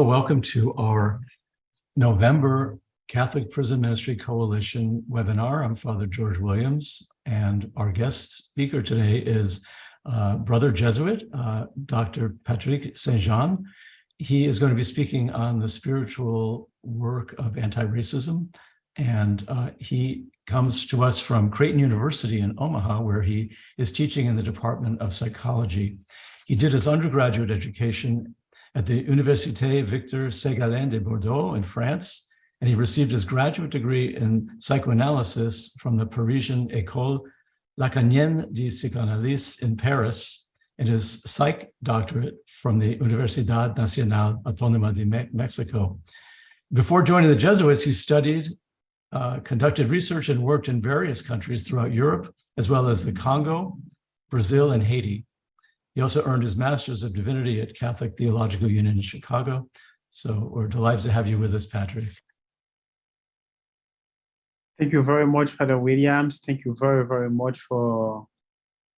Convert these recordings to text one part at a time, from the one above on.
welcome to our November Catholic Prison Ministry Coalition webinar. I'm Father George Williams, and our guest speaker today is Brother Jesuit, Dr. Patrick Saint-Jean. He is going to be speaking on the spiritual work of anti-racism, and he comes to us from Creighton University in Omaha, where he is teaching in the Department of Psychology. He did his undergraduate education at the Université Victor Ségalen de Bordeaux in France, and he received his graduate degree in psychoanalysis from the Parisian École Lacanienne de Psychanalyse in Paris, and his psych doctorate from the Universidad Nacional Autónoma de Mexico. Before joining the Jesuits, he studied, conducted research, and worked in various countries throughout Europe, as well as the Congo, Brazil, and Haiti. He also earned his Master's of Divinity at Catholic Theological Union in Chicago. So we're delighted to have you with us, Patrick. Thank you very much, Father Williams. Thank you very, very much for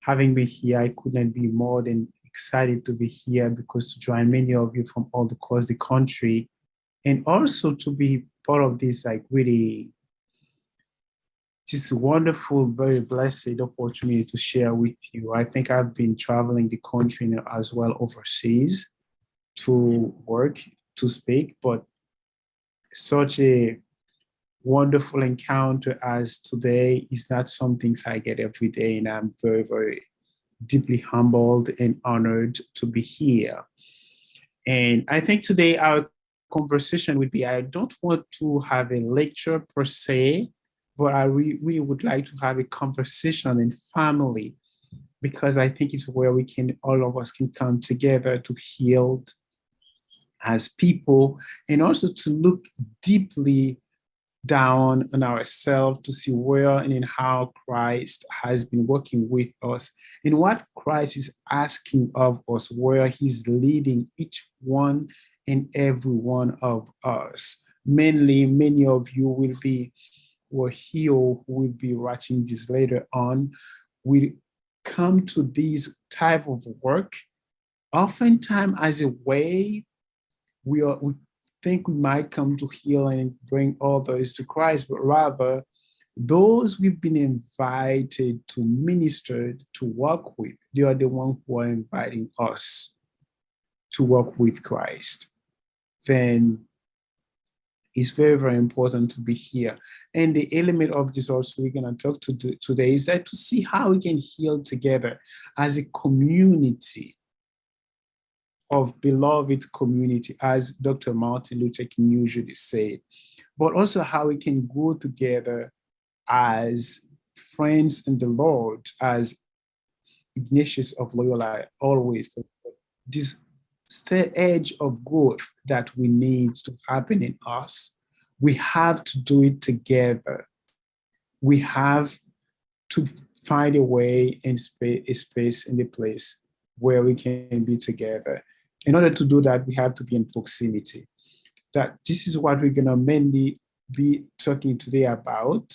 having me here. I could not be more than excited to be here because to join many of you from all across the country, and also to be part of this really this wonderful, very blessed opportunity to share with you. I think I've been traveling the country as well overseas to work, to speak, but such a wonderful encounter as today is not something I get every day, and I'm very, very deeply humbled and honored to be here. And I think today our conversation would be, I don't want to have a lecture per se, but I really would like to have a conversation in family, because I think it's where we can, all of us can come together to heal as people, and also to look deeply down on ourselves to see where and in how Christ has been working with us, and what Christ is asking of us, where he's leading each one and every one of us. Mainly, many of you were here who will be watching this later on, will come to this type of work oftentimes as a way we think we might come to heal and bring others to Christ, but rather those we've been invited to minister, to work with, they are the ones who are inviting us to work with Christ. Then it's very, very important to be here. And the element of this also we're going to talk to today is that to see how we can heal together as a community of beloved community, as Dr. Martin Luther King usually said, but also how we can go together as friends in the Lord, as Ignatius of Loyola always said, this edge of growth that we need to happen in us, we have to do it together. We have to find a way and a space and a place where we can be together. In order to do that, we have to be in proximity. That this is what we're going to mainly be talking today about.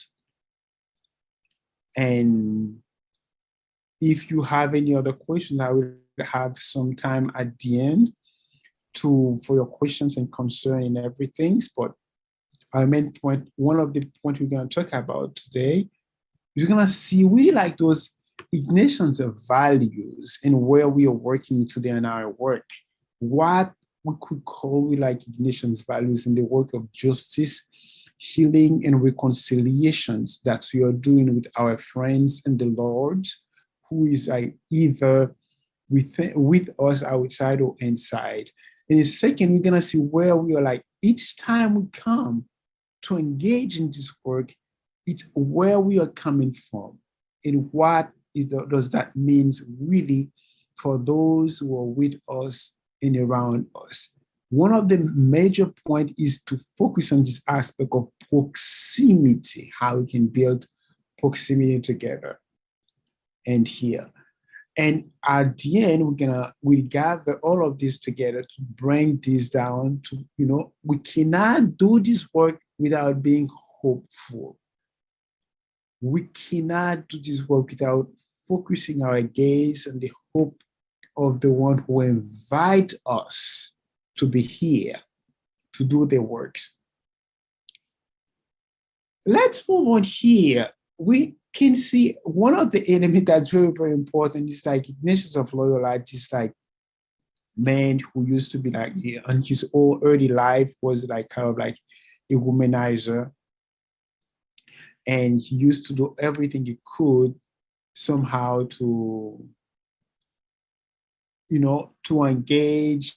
And if you have any other questions, I will have some time at the end for your questions and concern and everything. But our main point, one of the points we're going to talk about today, we're going to see really those Ignatians of values and where we are working today in our work. What we could call Ignatians values in the work of justice, healing, and reconciliations that we are doing with our friends in the Lord, who is either with us outside or inside. And the second, we're going to see where we are each time we come to engage in this work, it's where we are coming from and what does that mean really for those who are with us and around us. One of the major points is to focus on this aspect of proximity, how we can build proximity together and here. And at the end, we'll gather all of this together to bring this down to, we cannot do this work without being hopeful. We cannot do this work without focusing our gaze on the hope of the one who invite us to be here to do their works. Let's move on here. We can see one of the elements that's very, very important is like Ignatius of Loyola, just like man who used to be like on his whole early life was like kind of like a womanizer. And he used to do everything he could somehow to, to engage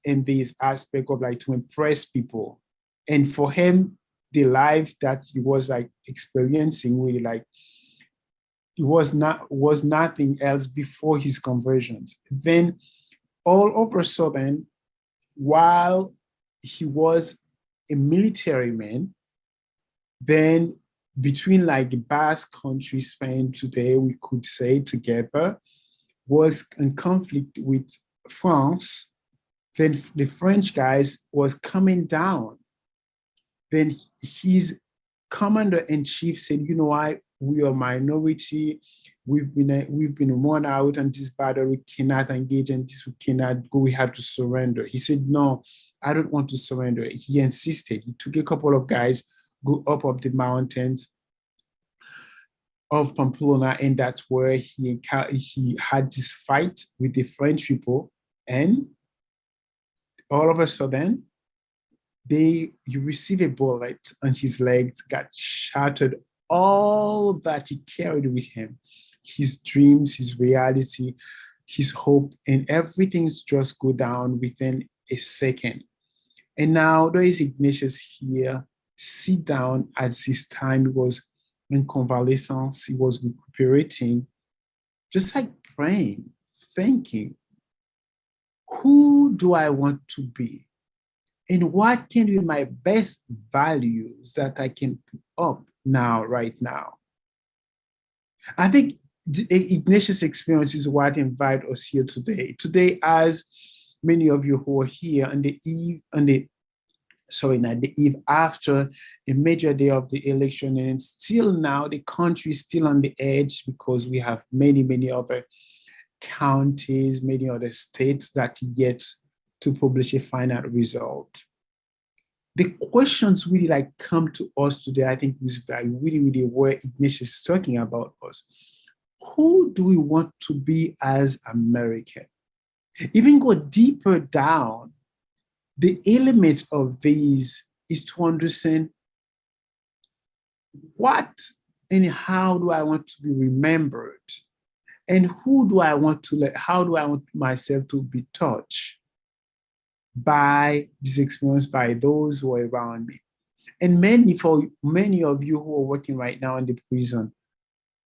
in this aspect of like to impress people. And for him, the life that he was like experiencing really like it was nothing else before his conversions. Then all of a sudden, while he was a military man, then between like the Basque country, Spain today, we could say together, was in conflict with France. Then the French guys was coming down. Then his commander-in-chief said, you know what, we are a minority. We've been worn out on this battle. We cannot engage in this. We cannot go. We have to surrender. He said, no, I don't want to surrender. He insisted. He took a couple of guys, go up the mountains of Pamplona, and that's where he had this fight with the French people. And all of a sudden, he received a bullet on his leg, got shattered. All that he carried with him, his dreams, his reality, his hope, and everything's just go down within a second. And now there is Ignatius here, sit down at this time. He was in convalescence, he was recuperating, just like praying, thinking, who do I want to be? And what can be my best values that I can put up right now? I think the Ignatius experience is what invite us here today. Today, as many of you who are here on the eve after a major day of the election, and still now the country is still on the edge because we have many, many other counties, many other states that yet to publish a final result. The questions really like come to us today, I think, is like really, really where Ignatius is talking about us. Who do we want to be as American? Even go deeper down, the element of these is to understand what and how do I want to be remembered? And how do I want myself to be touched by this experience, by those who are around me? And for many of you who are working right now in the prison,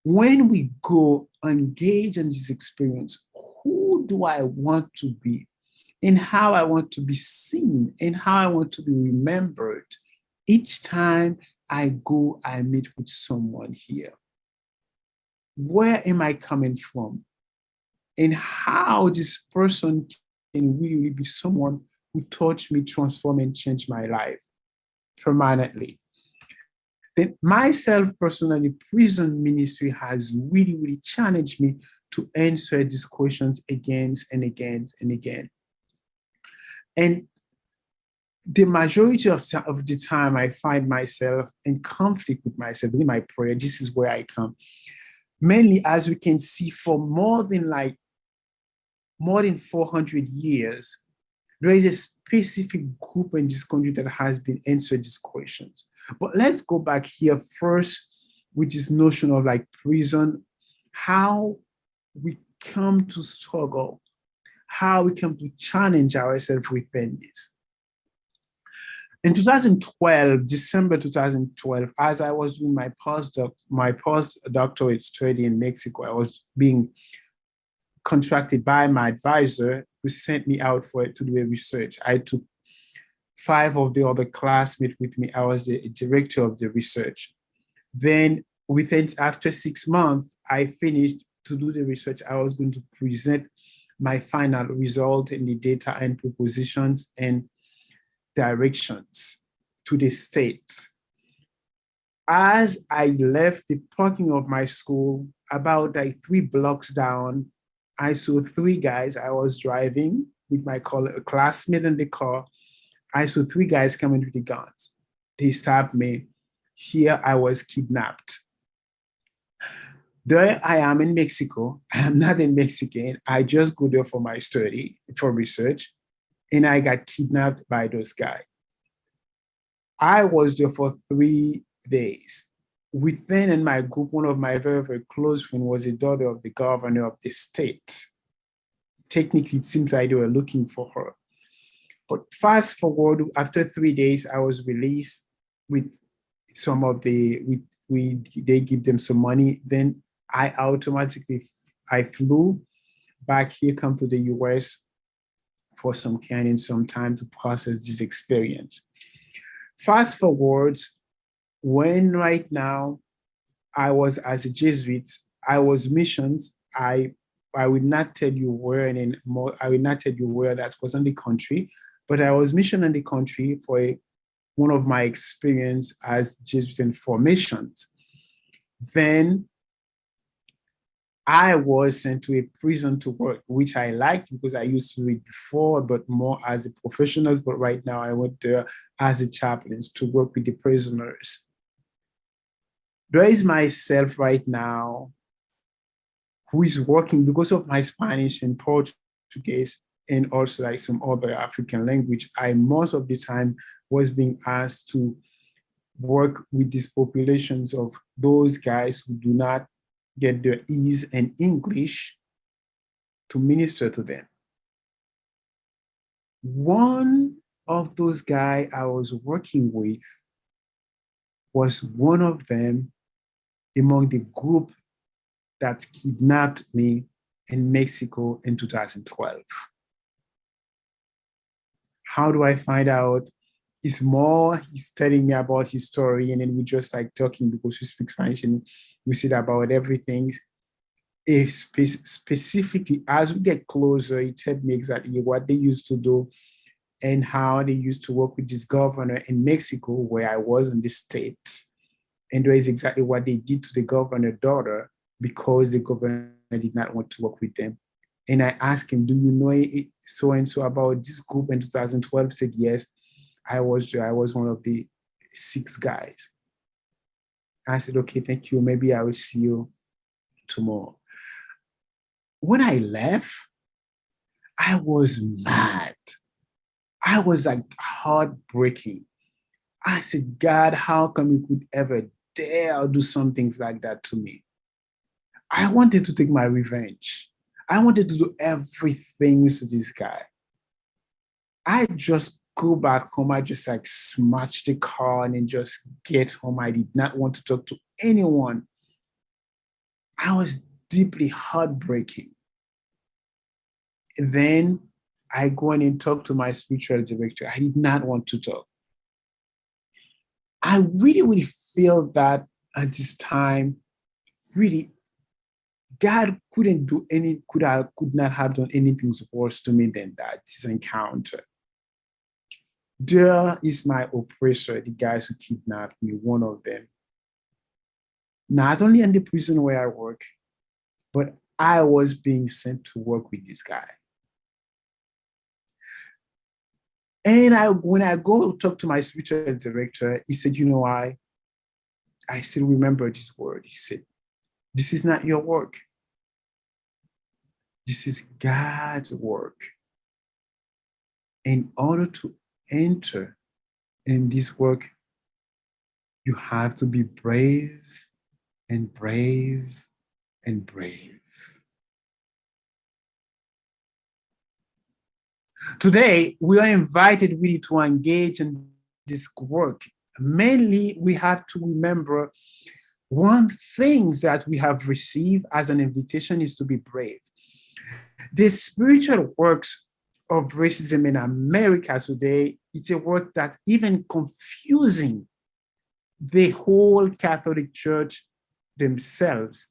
when we go engage in this experience, who do I want to be? And how I want to be seen, and how I want to be remembered each time I go, I meet with someone here. Where am I coming from? And how this person can really be someone who touched me, transform, and change my life permanently. Then myself personally, prison ministry has really, really challenged me to answer these questions again and again and again. And the majority of the time, I find myself in conflict with myself in my prayer. This is where I come. Mainly, as we can see, for more than 400 years, there is a specific group in this country that has been answered these questions. But let's go back here first with this notion of like prison, how we come to struggle, how we come to challenge ourselves within this. In 2012, December 2012, as I was doing my postdoctorate study in Mexico, I was being contracted by my advisor who sent me out to do a research. I took 5 of the other classmates with me. I was the director of the research. Then after 6 months, I finished to do the research. I was going to present my final result in the data and propositions and directions to the states. As I left the parking of my school, about 3 blocks down, I saw 3 guys. I was driving with my classmate in the car. I saw three guys coming with the guns. They stopped me. Here I was kidnapped. There I am in Mexico. I am not in Mexican. I just go there for my study, for research, and I got kidnapped by those guys. I was there for 3 days. Within in my group, one of my very, very close friends was a daughter of the governor of the state. Technically, it seems like they were looking for her. But fast forward, after 3 days, I was released with some of they give them some money. Then I flew back here, come to the US for some care and some time to process this experience. Fast forward, when right now I was as a Jesuit, I was missions. I will not tell you where anymore. I will not tell you where that was in the country, but I was mission in the country for one of my experience as Jesuit in formations. Then I was sent to a prison to work, which I liked because I used to do it before, but more as a professional. But right now I went there as a chaplain to work with the prisoners. There is myself right now who is working because of my Spanish and Portuguese and also like some other African language. I most of the time was being asked to work with these populations of those guys who do not get their ease in English to minister to them. One of those guys I was working with was one of them among the group that kidnapped me in Mexico in 2012. How do I find out? He's telling me about his story, and then we just like talking because we speak Spanish and we said about everything. Specifically, as we get closer, he told me exactly what they used to do and how they used to work with this governor in Mexico, where I was in the States. And there is exactly what they did to the governor's daughter because the governor did not want to work with them. And I asked him, do you know so-and-so about this group in 2012? He said, yes, I was one of the 6 guys. I said, okay, thank you. Maybe I will see you tomorrow. When I left, I was mad. I was like heartbreaking. I said, God, how come you could ever dare do some things like that to me? I wanted to take my revenge. I wanted to do everything to this guy. I just go back home. I just like smash the car and then just get home. I did not want to talk to anyone. I was deeply heartbreaking. And then I go in and talk to my spiritual director. I did not want to talk. I really, really feel that at this time, really, God could not have done anything worse to me than that, this encounter. There is my oppressor, the guys who kidnapped me, one of them. Not only in the prison where I work, but I was being sent to work with this guy. And when I go talk to my spiritual director, he said, you know, I still remember this word. He said, this is not your work. This is God's work. In order to enter in this work, you have to be brave and brave and brave. Today, we are invited really to engage in this work. Mainly, we have to remember one thing that we have received as an invitation is to be brave. The spiritual works of racism in America today, it's a work that even confusing the whole Catholic Church themselves,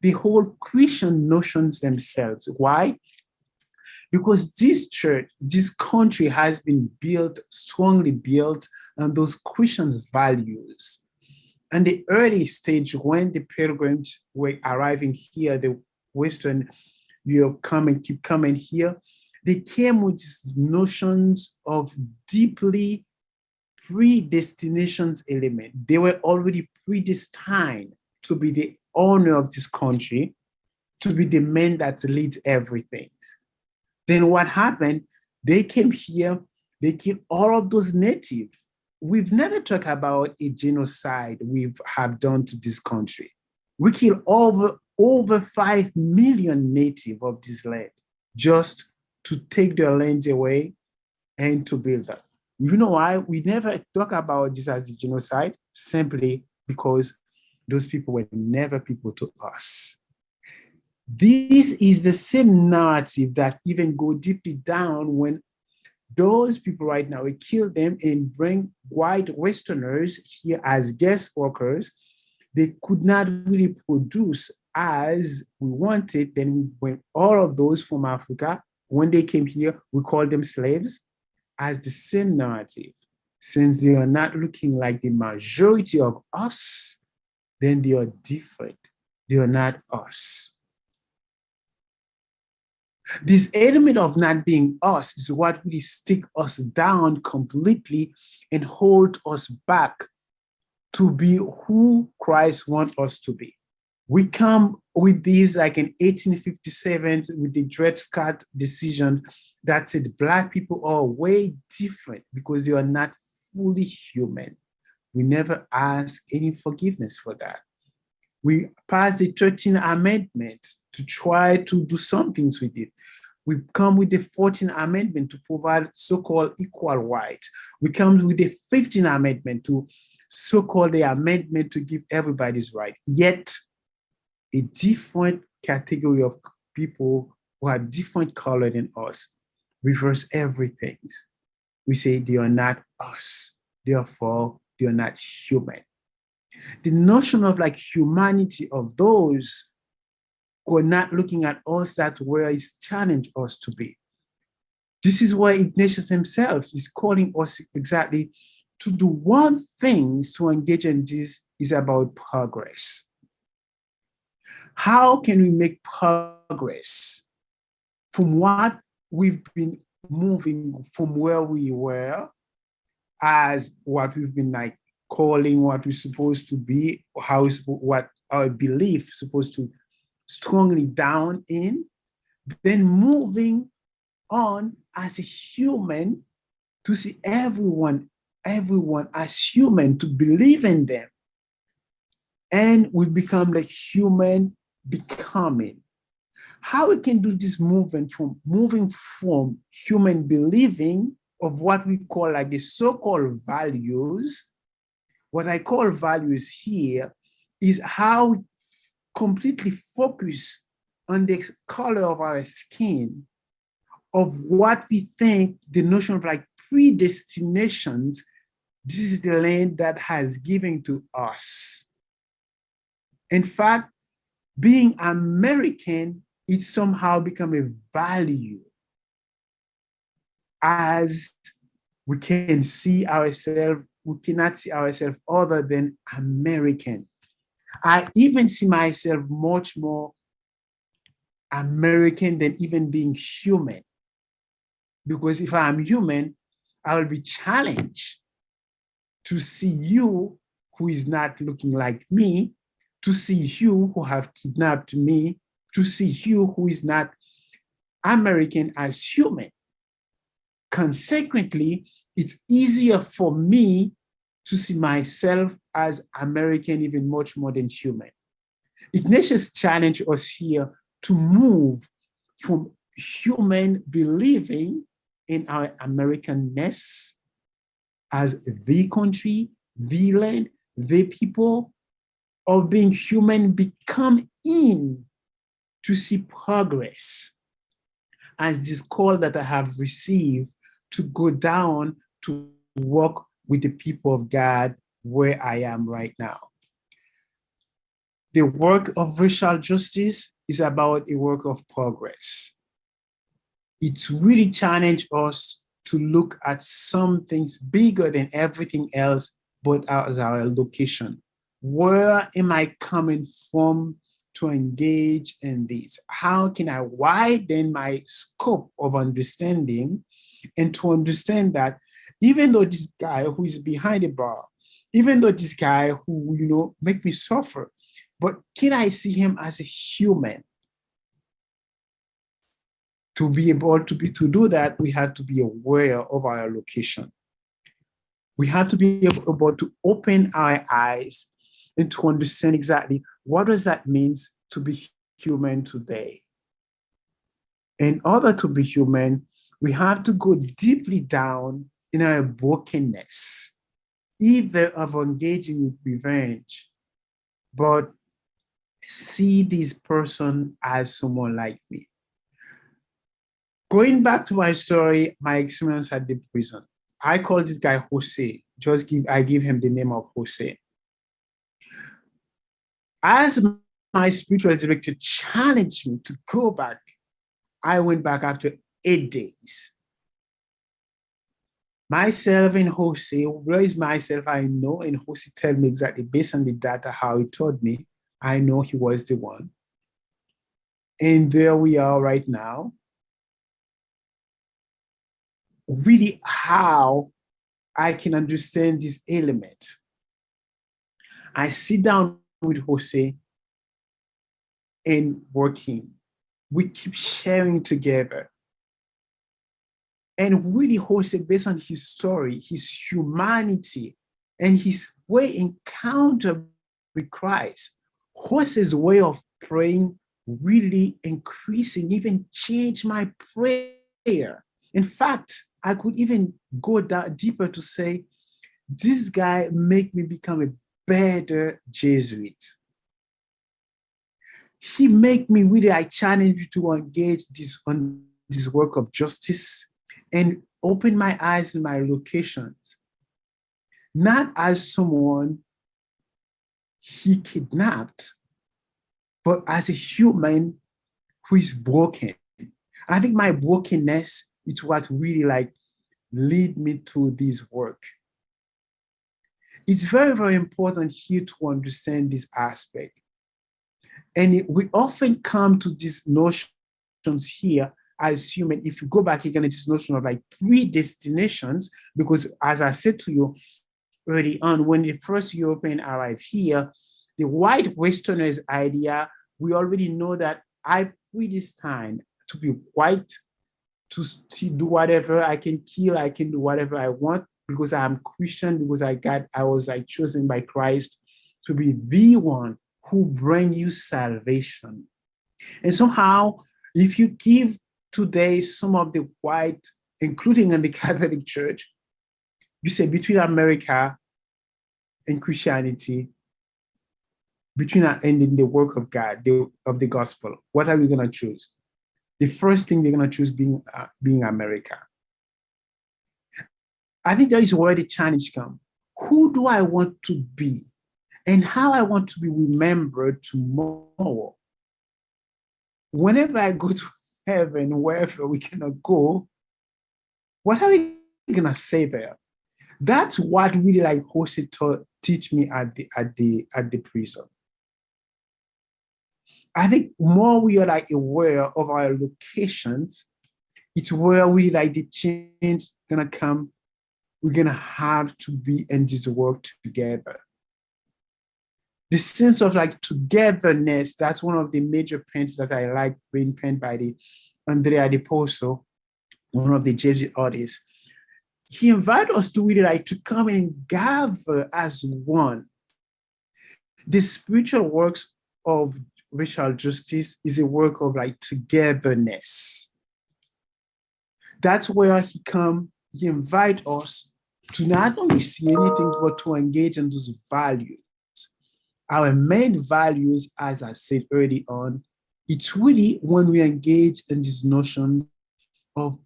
the whole Christian notions themselves. Why? Because this church, this country has been built, strongly built on those Christian values. And the early stage when the pilgrims were arriving here, the Western Europe keep coming here, They came with notions of deeply predestinations element. They were already predestined to be the owner of this country, to be the man that leads everything. Then what happened? They came here, they killed all of those natives. We've never talked about a genocide we have done to this country. We killed over 5 million natives of this land just to take their lands away and to build that. You know why? We never talk about this as a genocide, simply because those people were never people to us. This is the same narrative that even go deeply down when those people right now, we kill them and bring white Westerners here as guest workers. They could not really produce as we wanted. Then we went all of those from Africa. When they came here, we called them slaves, as the same narrative. Since they are not looking like the majority of us, then they are different. They are not us. This element of not being us is what really stick us down completely and hold us back to be who Christ wants us to be. We come with these like in 1857 with the Dred Scott decision that said Black people are way different because they are not fully human. We never ask any forgiveness for that. We passed the 13th Amendment to try to do some things with it. We come with the 14th Amendment to provide so-called equal rights. We come with the 15th Amendment to so-called the amendment to give everybody's right. Yet, a different category of people who are different color than us reverse everything. We say they are not us, therefore they are not human. The notion of like humanity of those who are not looking at us that where is challenge us to be. This is why Ignatius himself is calling us exactly to do one thing to engage in this is about progress. How can we make progress from what we've been moving from where we were as what we've been like calling what we're supposed to be, what our belief is supposed to strongly down in, then moving on as a human to see everyone as human, to believe in them. And we become like human becoming. How we can do this movement from moving from human believing of what we call like the so-called values. What I call values here is how we completely focus on the color of our skin, of what we think the notion of like predestinations, this is the land that has given to us. In fact, being American, it somehow become a value as we can see ourselves, we cannot see ourselves other than American. I even see myself much more American than even being human. Because if I'm human, I will be challenged to see you who is not looking like me, to see you who have kidnapped me, to see you who is not American as human. Consequently, it's easier for me to see myself as American even much more than human. Ignatius challenged us here to move from human believing in our Americanness as the country, the land, the people, of being human become in to see progress as this call that I have received to go down to work with the people of God where I am right now. The work of racial justice is about a work of progress. It really challenged us to look at some things bigger than everything else, but as our location. Where am I coming from to engage in this? How can I widen my scope of understanding and to understand that even though this guy who is behind the bar, even though this guy who, make me suffer, but can I see him as a human? To be able to do that, we have to be aware of our location. We have to be able to open our eyes and to understand exactly what does that mean to be human today. In order to be human, we have to go deeply down in our brokenness, either of engaging with revenge, but see this person as someone like me. Going back to my story, my experience at the prison, I call this guy Jose. I give him the name of Jose. As my spiritual director challenged me to go back, I went back after 8 days. Myself and Jose, where is myself? I know, and Jose tell me exactly based on the data how he told me. I know he was the one. And there we are right now. Really how I can understand this element. I sit down with Jose and working. We keep sharing together. And really Jose, based on his story, his humanity, and his way encounter with Christ, Jose's way of praying really increasing, even changed my prayer. In fact, I could even go deeper to say, this guy made me become a better Jesuit. He made me really, I challenge you to engage on this work of justice and open my eyes and my locations, not as someone he kidnapped, but as a human who is broken. I think my brokenness is what really lead me to this work. It's very, very important here to understand this aspect. And we often come to these notions here as human. If you go back again, it's this notion of predestinations, because as I said to you early on, when the first European arrived here, the white Westerners idea, we already know that I predestined to be white, to do whatever I can kill, I can do whatever I want because I'm Christian, because I was chosen by Christ to be the one who bring you salvation. And somehow, if you give today some of the white, including in the Catholic Church, you say between America and Christianity, and in the work of God, of the gospel, what are we going to choose? The first thing they're going to choose being America. I think that is where the challenge comes. Who do I want to be? And how I want to be remembered tomorrow. Whenever I go to heaven, wherever we cannot go, what are we going to say there? That's what really Jose teach me at the prison. I think more we are aware of our locations, it's where we the change gonna come. We're gonna have to be in this work together. The sense of togetherness, that's one of the major pens that I like being penned by the Andrea Di Poso, one of the Jesuit artists. He invited us to really to come and gather as one. The spiritual works of racial justice is a work of togetherness. That's where he invite us to not only see anything, but to engage in those values. Our main values, as I said early on, it's really when we engage in this notion of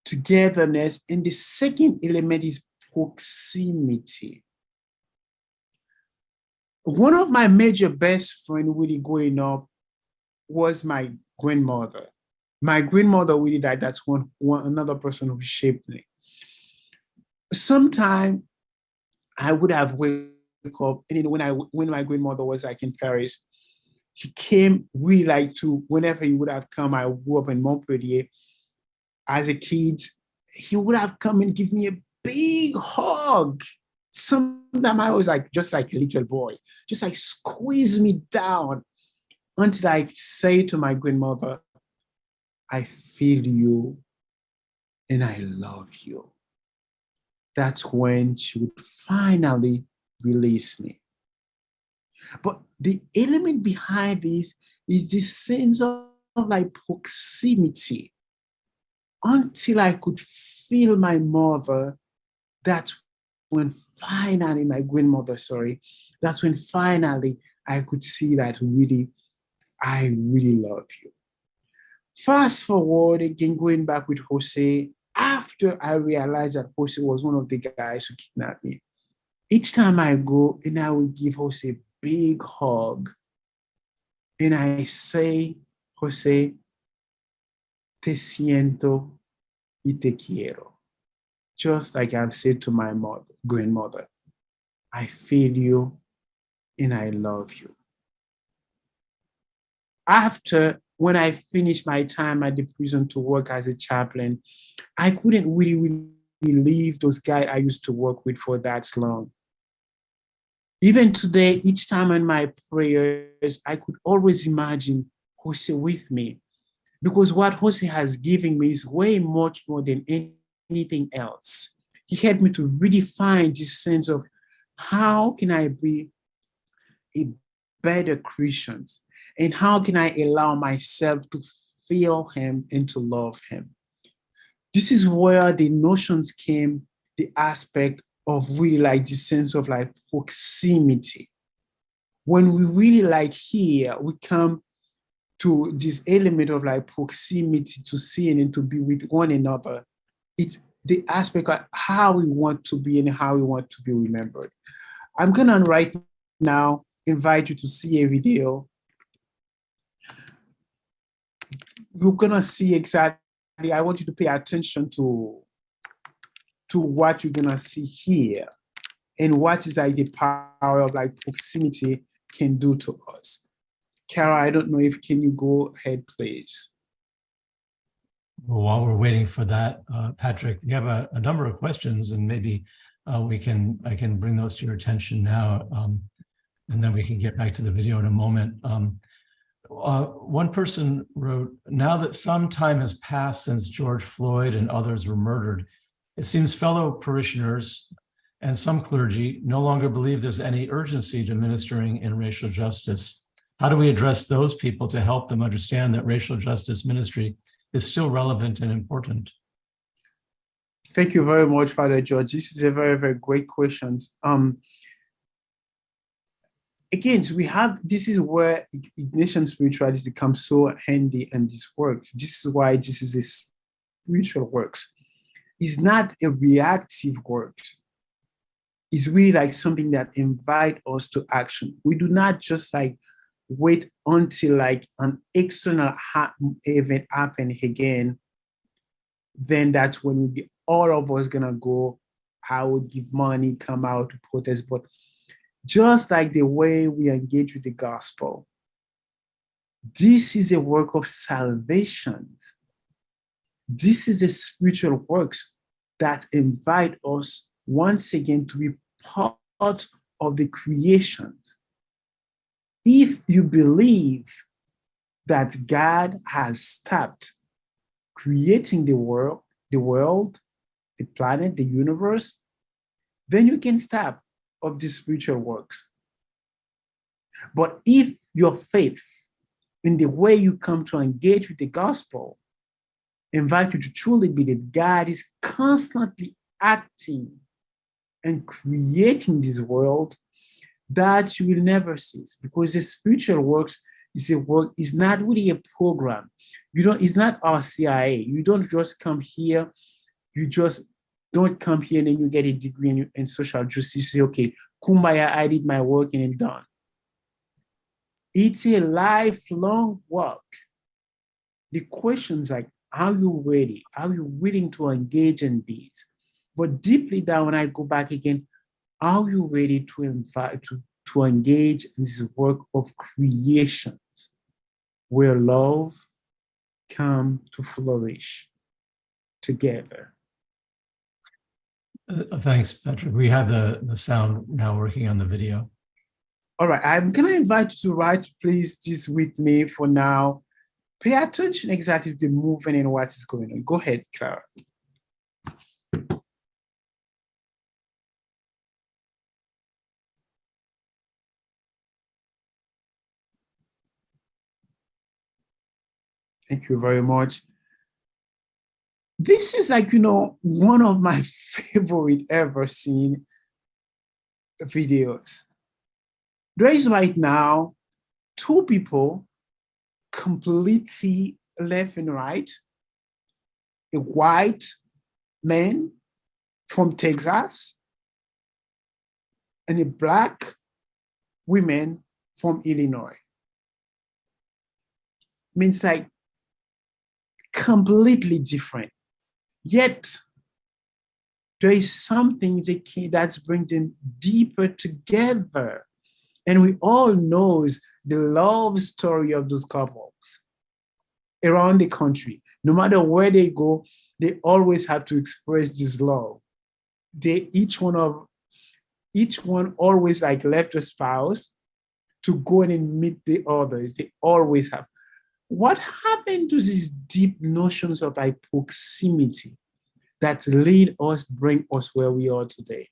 togetherness. And the second element is proximity. One of my major best friends really growing up was my grandmother. My grandmother really died. That's another person who shaped me. Sometime I would have wake up, and when my grandmother was in Paris, he came really like to, whenever he would have come, I grew up in Montpellier as a kid, he would have come and give me a big hug. Sometimes I was like, just like a little boy, just like squeeze me down until I say to my grandmother, I feel you and I love you. That's when she would finally release me. But the element behind this is this sense of like proximity. Until I could feel my mother, that's when finally, my grandmother, sorry, that's when finally I could see that really, I really love you. Fast forward again, going back with Jose, after I realized that Jose was one of the guys who kidnapped me, each time I go and I will give Jose a big hug and I say, Jose, te siento y te quiero. Just like I've said to my grandmother, I feel you and I love you. After, when I finished my time at the prison to work as a chaplain, I couldn't really leave those guys I used to work with for that long. Even today, each time in my prayers, I could always imagine Jose with me, because what Jose has given me is way much more than anything else. He helped me to really find this sense of how can I be a better Christian, and how can I allow myself to feel him and to love him. This is where the notions came, the aspect of really like the sense of like proximity. When we really like here, we come to this element of like proximity, to seeing and to be with one another. It's the aspect of how we want to be and how we want to be remembered. I'm gonna right now invite you to see a video. You're gonna see exactly, I want you to pay attention to what you're gonna see here and what is like the power of like proximity can do to us. Kara, I don't know if, can you go ahead, please? Well, while we're waiting for that, Patrick, you have a number of questions, and maybe I can bring those to your attention now, and then we can get back to the video in a moment. One person wrote, now that some time has passed since George Floyd and others were murdered, it seems fellow parishioners and some clergy no longer believe there's any urgency to ministering in racial justice. How do we address those people to help them understand that racial justice ministry is still relevant and important? Thank you very much, Father George. This is a very, very great question. Again, so we have, this is where Ignatian spirituality comes so handy in this work. This is why this is a spiritual work. It's not a reactive work. It's really like something that invites us to action. We do not just like wait until like an external event happen again. Then that's when all of us gonna go, I would give money, come out to protest. But just like the way we engage with the gospel, this is a work of salvation. This is a spiritual works that invite us once again to be part of the creations. If you believe that God has stopped creating the world, the planet, the universe, then you can stop of these spiritual works. But if your faith in the way you come to engage with the gospel invite you to truly believe God is constantly acting and creating this world, that you will never cease, because the spiritual works is a work, is not really a program. It's not RCIA. You don't just come here, you just don't come here and then you get a degree in social justice. You say, okay, kumbaya, I did my work and I'm done. It's a lifelong work. The questions like, are you ready? Are you willing to engage in these? But deeply down, when I go back again, are you ready to engage in this work of creation? where love come to flourish together. Thanks, Patrick. We have the sound now working on the video. All right, I'm gonna invite you to write, please, this with me for now. Pay attention exactly to the movement and what is going on. Go ahead, Clara. Thank you very much. This is like, one of my favorite ever seen videos. There is right now 2 people completely left and right, a white man from Texas and a black woman from Illinois. Means like completely different. Yet there is something that's bringing them deeper together. And we all know the love story of those couples around the country. No matter where they go, they always have to express this love. Each one always like left a spouse to go and meet the others. They always have. What happened to these deep notions of like proximity that bring us where we are today?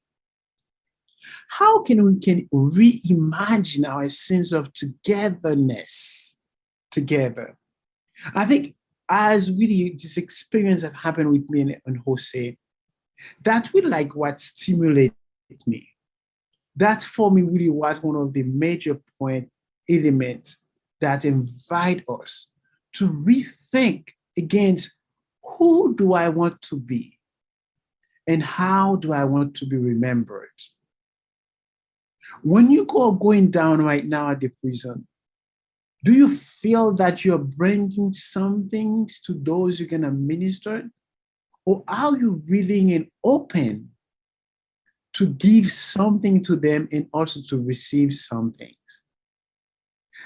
How can we reimagine our sense of togetherness together? I think as really this experience that happened with me and Jose, that really like what stimulated me. That for me really was one of the major elements that invite us to rethink against who do I want to be and how do I want to be remembered? When you go going down right now at the prison, do you feel that you're bringing something to those you're going to minister? Or are you willing and open to give something to them and also to receive some things?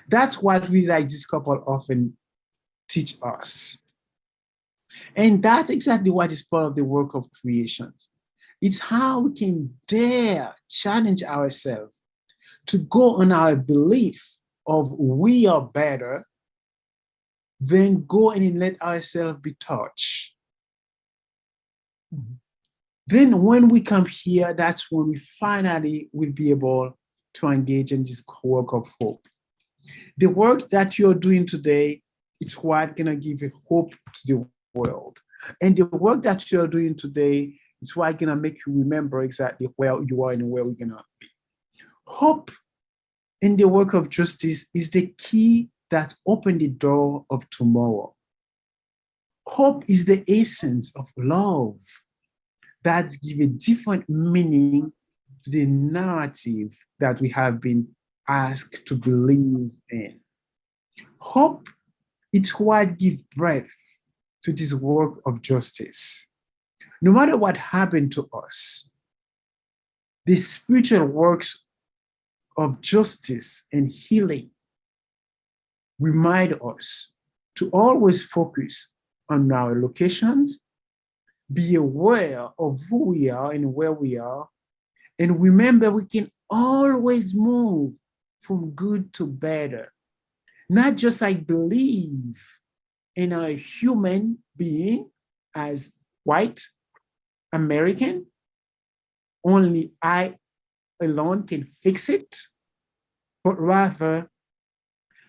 That's what we like this couple often teach us. And that's exactly what is part of the work of creation. It's how we can dare challenge ourselves to go on our belief of we are better, then go and let ourselves be touched. Mm-hmm. Then when we come here, that's when we finally will be able to engage in this work of hope. The work that you're doing today, it's what gonna give you hope to the world. And the work that you're doing today, it's what gonna make you remember exactly where you are and where we're gonna be. Hope in the work of justice is the key that opens the door of tomorrow. Hope is the essence of love that gives a different meaning to the narrative that we have been asked to believe in. Hope is what gives breath to this work of justice. No matter what happened to us, the spiritual works of justice and healing remind us to always focus on our locations, be aware of who we are and where we are, and remember we can always move from good to better. Not just like believe in a human being as white American, only I alone can fix it, but rather,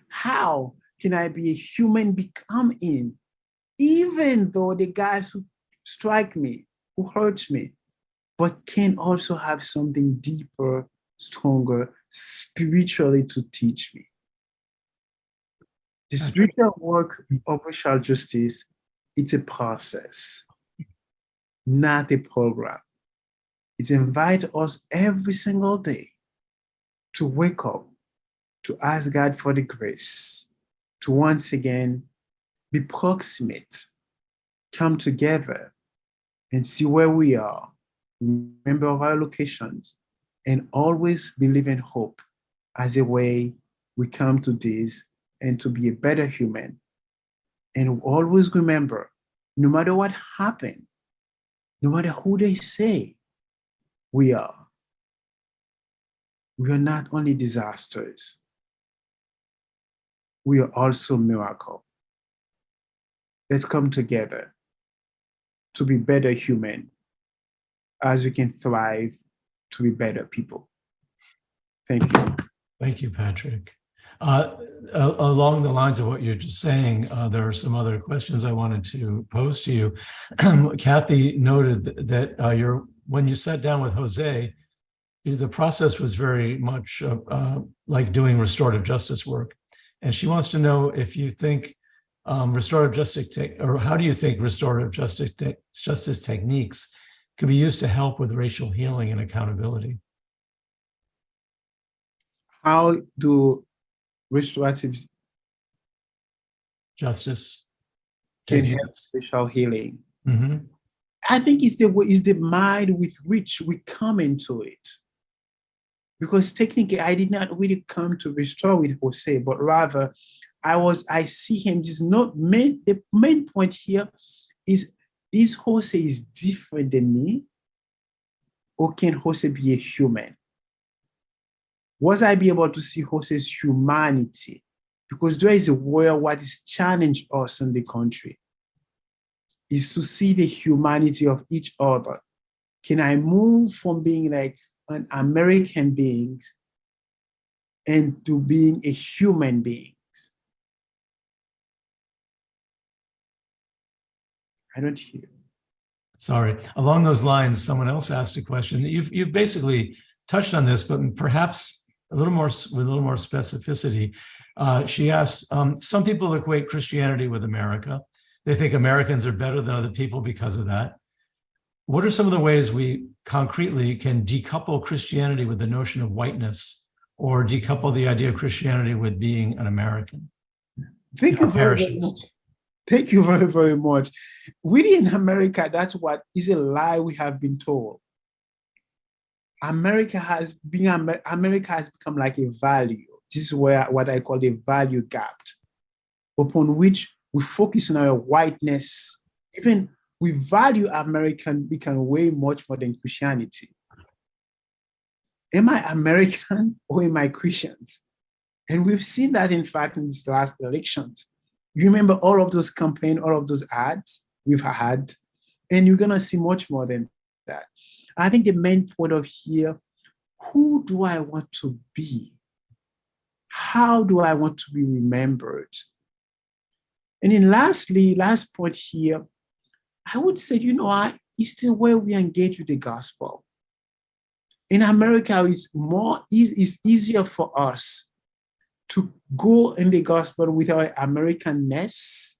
how can I be a human becoming, even though the guys who strike me, who hurts me, but can also have something deeper, stronger, spiritually to teach me. The spiritual work of racial justice, it's a process, not a program. It invites us every single day to wake up, to ask God for the grace, to once again be proximate, come together and see where we are, remember our locations, and always believe in hope as a way we come to this and to be a better human. And always remember, no matter what happened, no matter who they say we are not only disasters, we are also miracle. Let's come together to be better human as we can thrive to be better people. Thank you. Thank you, Patrick. Along the lines of what you're just saying, there are some other questions I wanted to pose to you. Kathy noted that when you sat down with Jose, the process was very much like doing restorative justice work. And she wants to know if you think restorative justice, or how do you think restorative justice techniques can be used to help with racial healing and accountability? How do restorative justice can help racial healing? Mm-hmm. I think it's the mind with which we come into it. Because technically, I did not really come to restore with Jose, but rather I see him. The main point here is Jose is different than me, or can Jose be a human? Was I be able to see Jose's humanity? Because there is a way what is challenged us in the country is to see the humanity of each other. Can I move from being like an American being and to being a human being? I don't hear. Sorry. Along those lines, someone else asked a question. You've basically touched on this, but perhaps with a little more specificity. She asked, some people equate Christianity with America. They think Americans are better than other people because of that. What are some of the ways we concretely can decouple Christianity with the notion of whiteness, or decouple the idea of Christianity with being an American? Thank you very much. Thank you very, very much. We in America, that's what is a lie we have been told. America has become like a value. This is what I call the value gap, upon which we focus on our whiteness. Even we value American become way much more than Christianity. Am I American or am I Christians? And we've seen that, in fact, in these last elections. You remember all of those campaigns, all of those ads we've had, and you're going to see much more than that. I think the main point of here, who do I want to be? How do I want to be remembered? And then lastly, last point here, I would say, it's the way we engage with the gospel. In America, it's easier for us to go in the gospel with our Americanness.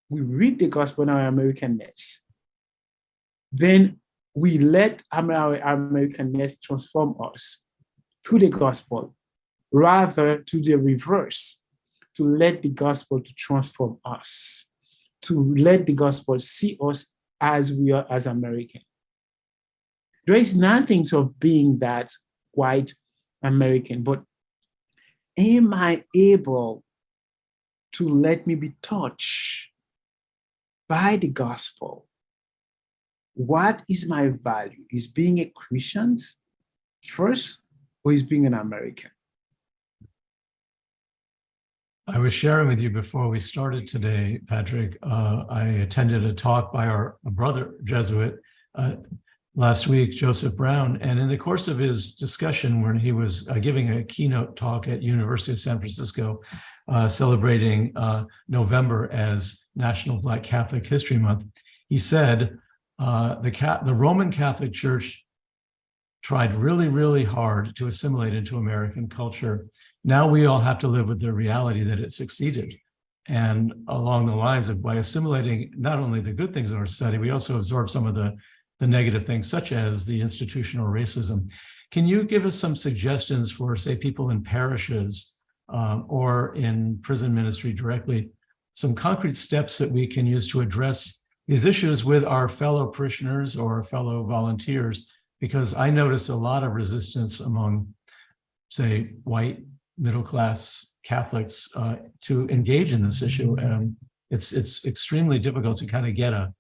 We read the gospel in our Americanness. Then we let our Americanness transform us through the gospel, rather to the reverse, to let the gospel to transform us, to let the gospel see us as we are as American. There is nothing of being that white American, but am I able to let me be touched by the gospel? What is my value? Is being a Christian first, or is being an American? I was sharing with you before we started today, Patrick. I attended a talk by our brother Jesuit last week, Joseph Brown, and in the course of his discussion, when he was giving a keynote talk at University of San Francisco, celebrating November as National Black Catholic History Month, he said the Roman Catholic Church tried really, really hard to assimilate into American culture. Now we all have to live with the reality that it succeeded. And along the lines of, by assimilating not only the good things in our society, we also absorb some of the negative things, such as the institutional racism. Can you give us some suggestions for, say, people in parishes or in prison ministry directly, some concrete steps that we can use to address these issues with our fellow parishioners or fellow volunteers? Because I notice a lot of resistance among, say, white middle-class Catholics to engage in this issue. It's extremely difficult to kind of get a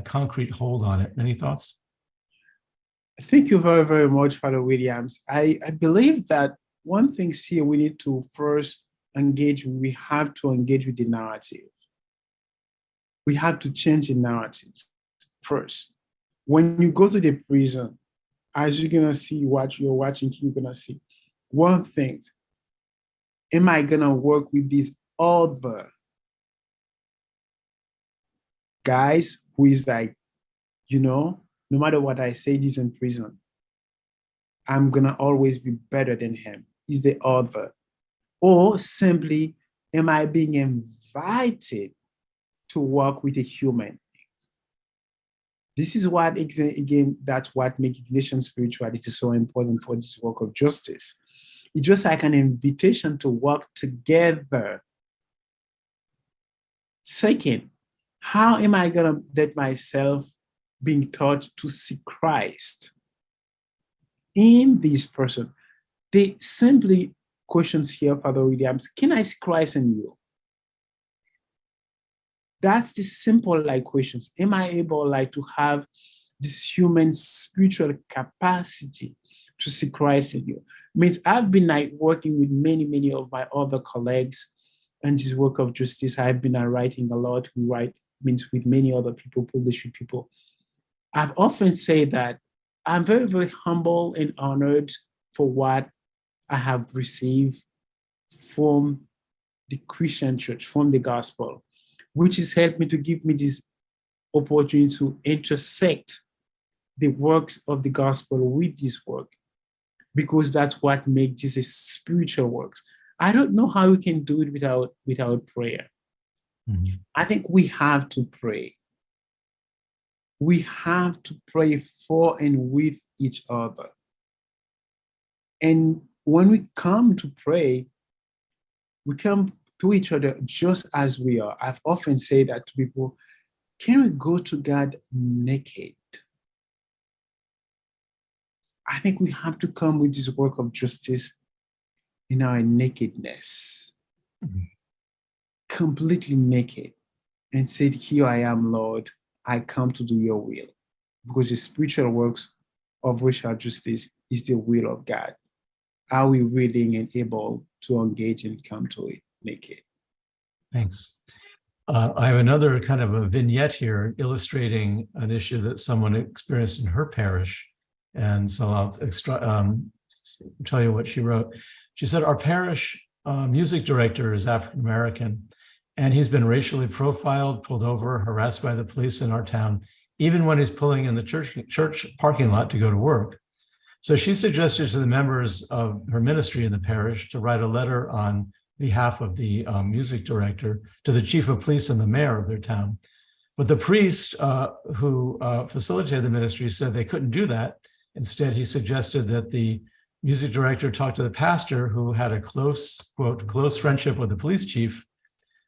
concrete hold on it. Any thoughts? Thank you very, very much, Father Williams. I believe that one thing here we need to first engage, we have to engage with the narrative. We have to change the narrative first. When you go to the prison, as you're going to see what you're watching, you're going to see one thing. Am I going to work with these other guys who is like, no matter what I say, he's in prison, I'm going to always be better than him. He's the other. Or simply, am I being invited to work with a human? This is what, again, that's what makes Ignatian spirituality so important for this work of justice. It's just like an invitation to work together. Second, how am I going to let myself being taught to see Christ in this person? They simply questions here, Father Williams, can I see Christ in you? That's the simple questions. Am I able to have this human spiritual capacity to see Christ in you? Means I've been working with many of my other colleagues and this work of justice. I've been writing a lot. We write means with many other people, publish with people. I've often said that I'm very, very humble and honored for what I have received from the Christian church, from the gospel, which has helped me to give me this opportunity to intersect the work of the gospel with this work, because that's what makes this a spiritual work. I don't know how we can do it without prayer. Mm-hmm. I think we have to pray. We have to pray for and with each other. And when we come to pray, we come to each other just as we are. I've often said that to people, can we go to God naked? I think we have to come with this work of justice in our nakedness, completely naked, and say, here I am, Lord, I come to do your will. Because the spiritual works of racial justice is the will of God. Are we willing and able to engage and come to it naked? Thanks. I have another kind of a vignette here illustrating an issue that someone experienced in her parish. And so I'll tell you what she wrote. She said, our parish music director is African-American, and he's been racially profiled, pulled over, harassed by the police in our town, even when he's pulling in the church parking lot to go to work. So she suggested to the members of her ministry in the parish to write a letter on behalf of the music director to the chief of police and the mayor of their town. But the priest who facilitated the ministry said they couldn't do that. Instead, he suggested that the music director talk to the pastor, who had a close, quote, close friendship with the police chief.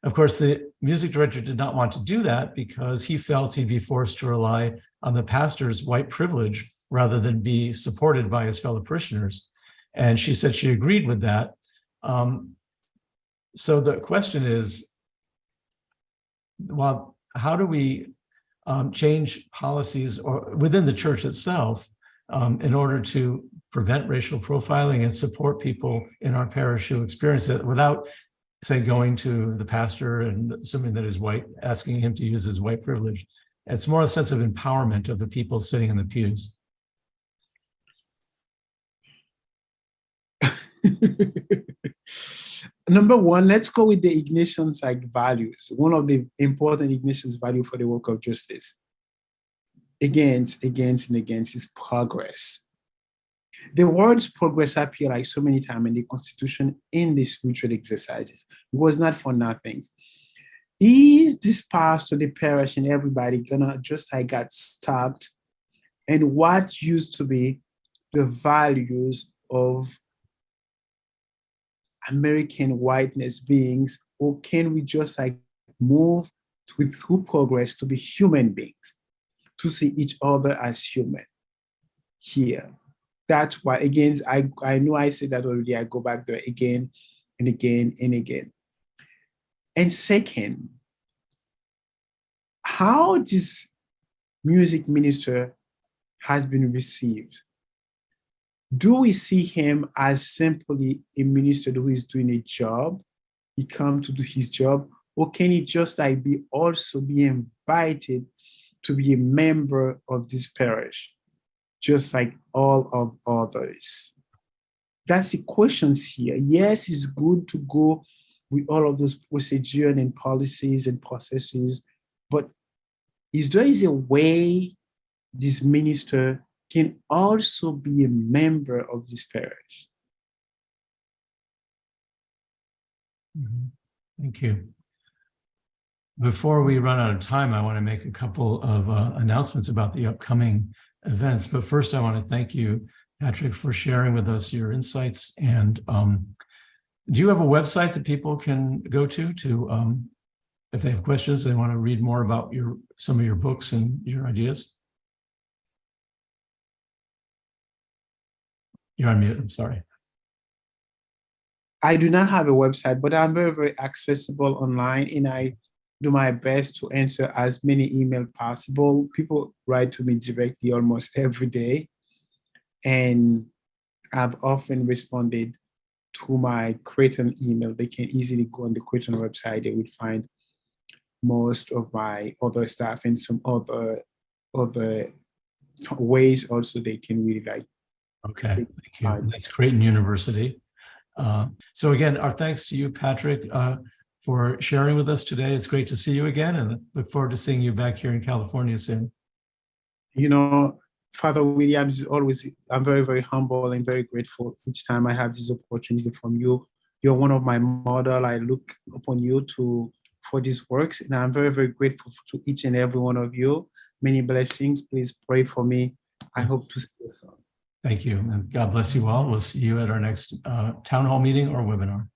Of course, the music director did not want to do that because he felt he'd be forced to rely on the pastor's white privilege rather than be supported by his fellow parishioners. And she said she agreed with that. So the question is, well, how do we change policies or within the church itself in order to prevent racial profiling and support people in our parish who experience it without, say, going to the pastor and assuming that he's white, asking him to use his white privilege? It's more a sense of empowerment of the people sitting in the pews. Number one, let's go with the Ignatian's values. One of the important Ignatian's value for the work of justice, against is progress. The words progress appear so many times in the Constitution, in the spiritual exercises. It was not for nothing. Is this pastor, the parish, and everybody gonna just get stuck in what used to be the values of American whiteness beings, or can we just move through progress to be human beings, to see each other as human here? That's why, again, I know I said that already. I go back there again. and again and again. And second, how this music minister has been received. Do we see him as simply a minister who is doing a job? He come to do his job, or can he just like also be invited to be a member of this parish, just like all of others? That's the questions here. Yes, it's good to go with all of those procedures and policies and processes, but is there a way this minister can also be a member of this parish? Thank you. Before we run out of time, I want to make a couple of announcements about the upcoming events. But first, I want to thank you, Patrick, for sharing with us your insights. And do you have a website that people can go to if they have questions, they want to read more about some of your books and your ideas? You're on mute, I'm sorry. I do not have a website, but I'm very, very accessible online, and I do my best to answer as many emails possible. People write to me directly almost every day, and I've often responded to my Creighton email. They can easily go on the Creighton website. They would find most of my other stuff and some other ways also they can really like. Okay, thank you. That's Creighton University. So again, our thanks to you, Patrick, for sharing with us today. It's great to see you again, and look forward to seeing you back here in California soon. You know, Father Williams, I'm very, very humble and very grateful each time I have this opportunity from you. You're one of my model. I look upon you for these works, and I'm very, very grateful to each and every one of you. Many blessings. Please pray for me. I hope to see you soon. Thank you, and God bless you all. We'll see you at our next town hall meeting or webinar.